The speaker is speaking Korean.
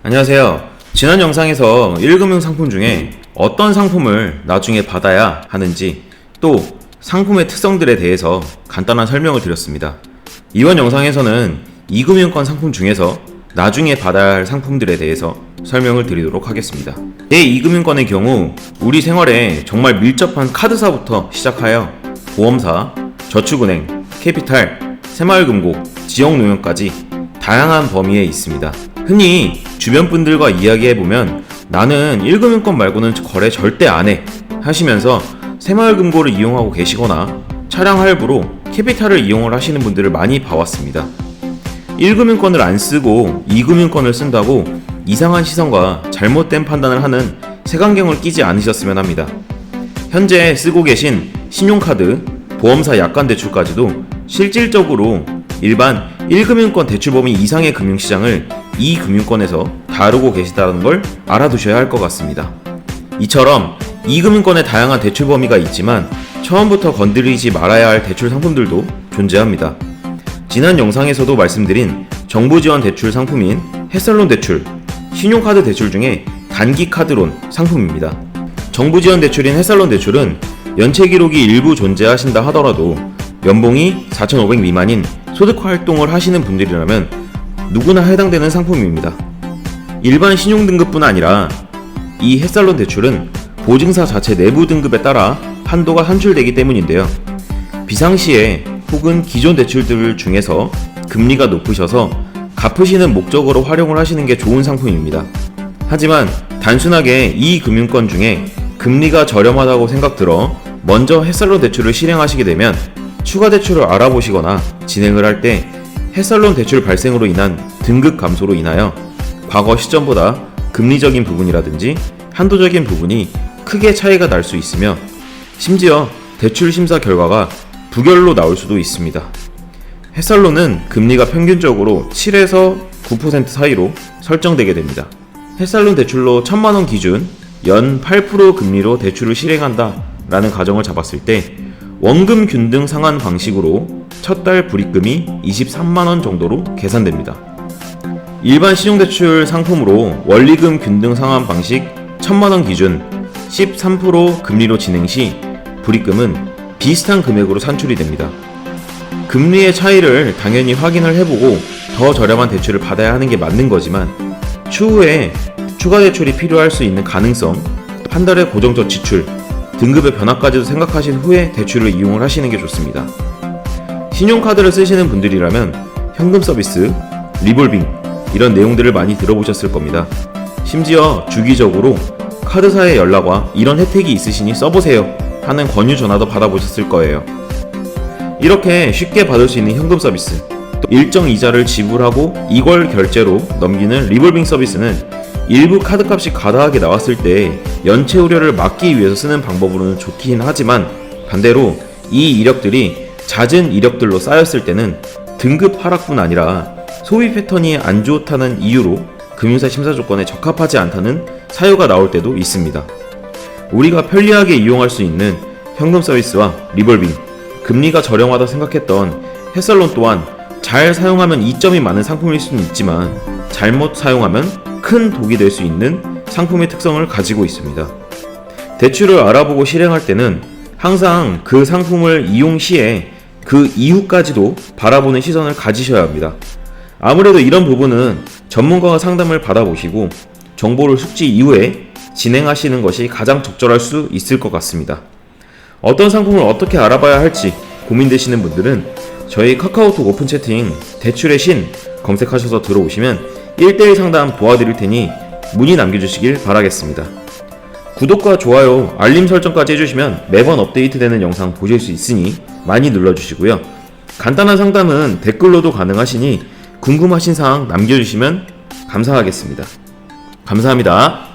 안녕하세요. 지난 영상에서 1금융 상품 중에 어떤 상품을 나중에 받아야 하는지 또 상품의 특성들에 대해서 간단한 설명을 드렸습니다. 이번 영상에서는 2금융권 상품 중에서 나중에 받아야 할 상품들에 대해서 설명을 드리도록 하겠습니다. 제2금융권의 경우 우리 생활에 정말 밀접한 카드사부터 시작하여 보험사, 저축은행, 캐피탈, 새마을금고, 지역농협까지 다양한 범위에 있습니다. 흔히 주변 분들과 이야기해보면 나는 1금융권 말고는 거래 절대 안 해 하시면서 새마을금고를 이용하고 계시거나 차량 할부로 캐피탈을 이용을 하시는 분들을 많이 봐왔습니다. 1금융권을 안 쓰고 2금융권을 쓴다고 이상한 시선과 잘못된 판단을 하는 색안경을 끼지 않으셨으면 합니다. 현재 쓰고 계신 신용카드, 보험사 약관대출까지도 실질적으로 일반 1금융권 대출범위 이상의 금융시장을 2금융권에서 다루고 계시다는 걸 알아두셔야 할 것 같습니다. 이처럼 2금융권의 다양한 대출 범위가 있지만 처음부터 건드리지 말아야 할 대출 상품들도 존재합니다. 지난 영상에서도 말씀드린 정부지원 대출 상품인 햇살론 대출, 신용카드 대출 중에 단기 카드론 상품입니다. 정부지원 대출인 햇살론 대출은 연체 기록이 일부 존재하신다 하더라도 연봉이 4,500 미만인 소득 활동을 하시는 분들이라면 누구나 해당되는 상품입니다. 일반 신용등급뿐 아니라 이 햇살론 대출은 보증사 자체 내부 등급에 따라 한도가 산출되기 때문인데요. 비상시에 혹은 기존 대출들 중에서 금리가 높으셔서 갚으시는 목적으로 활용을 하시는 게 좋은 상품입니다. 하지만 단순하게 이 금융권 중에 금리가 저렴하다고 생각들어 먼저 햇살론 대출을 실행하시게 되면 추가 대출을 알아보시거나 진행을 할 때 햇살론 대출 발생으로 인한 등급 감소로 인하여 과거 시점보다 금리적인 부분이라든지 한도적인 부분이 크게 차이가 날 수 있으며 심지어 대출 심사 결과가 부결로 나올 수도 있습니다. 햇살론은 금리가 평균적으로 7에서 9% 사이로 설정되게 됩니다. 햇살론 대출로 1,000만원 기준 연 8% 금리로 대출을 실행한다 라는 가정을 잡았을 때 원금 균등 상환 방식으로 첫 달 불입금이 23만원 정도로 계산됩니다. 일반 신용대출 상품으로 원리금 균등 상환 방식 1,000만원 기준 13% 금리로 진행 시 불입금은 비슷한 금액으로 산출이 됩니다. 금리의 차이를 당연히 확인을 해보고 더 저렴한 대출을 받아야 하는 게 맞는 거지만 추후에 추가 대출이 필요할 수 있는 가능성, 한 달의 고정적 지출, 등급의 변화까지도 생각하신 후에 대출을 이용을 하시는 게 좋습니다. 신용카드를 쓰시는 분들이라면 현금 서비스, 리볼빙 이런 내용들을 많이 들어보셨을 겁니다. 심지어 주기적으로 카드사의 연락와 이런 혜택이 있으시니 써보세요 하는 권유 전화도 받아보셨을 거예요. 이렇게 쉽게 받을 수 있는 현금 서비스, 또 일정 이자를 지불하고 이걸 결제로 넘기는 리볼빙 서비스는 일부 카드값이 과다하게 나왔을 때 연체 우려를 막기 위해서 쓰는 방법으로는 좋긴 하지만 반대로 이 이력들이 잦은 이력들로 쌓였을 때는 등급 하락뿐 아니라 소비 패턴이 안 좋다는 이유로 금융사 심사 조건에 적합하지 않다는 사유가 나올 때도 있습니다. 우리가 편리하게 이용할 수 있는 현금 서비스와 리볼빙, 금리가 저렴하다 생각했던 햇살론 또한 잘 사용하면 이점이 많은 상품일 수는 있지만 잘못 사용하면 큰 독이 될 수 있는 상품의 특성을 가지고 있습니다. 대출을 알아보고 실행할 때는 항상 그 상품을 이용 시에 그 이후까지도 바라보는 시선을 가지셔야 합니다. 아무래도 이런 부분은 전문가와 상담을 받아보시고 정보를 숙지 이후에 진행하시는 것이 가장 적절할 수 있을 것 같습니다. 어떤 상품을 어떻게 알아봐야 할지 고민되시는 분들은 저희 카카오톡 오픈 채팅 대출의 신 검색하셔서 들어오시면 1대1 상담 도와드릴 테니 문의 남겨주시길 바라겠습니다. 구독과 좋아요, 알림 설정까지 해주시면 매번 업데이트되는 영상 보실 수 있으니 많이 눌러주시고요. 간단한 상담은 댓글로도 가능하시니 궁금하신 사항 남겨주시면 감사하겠습니다. 감사합니다.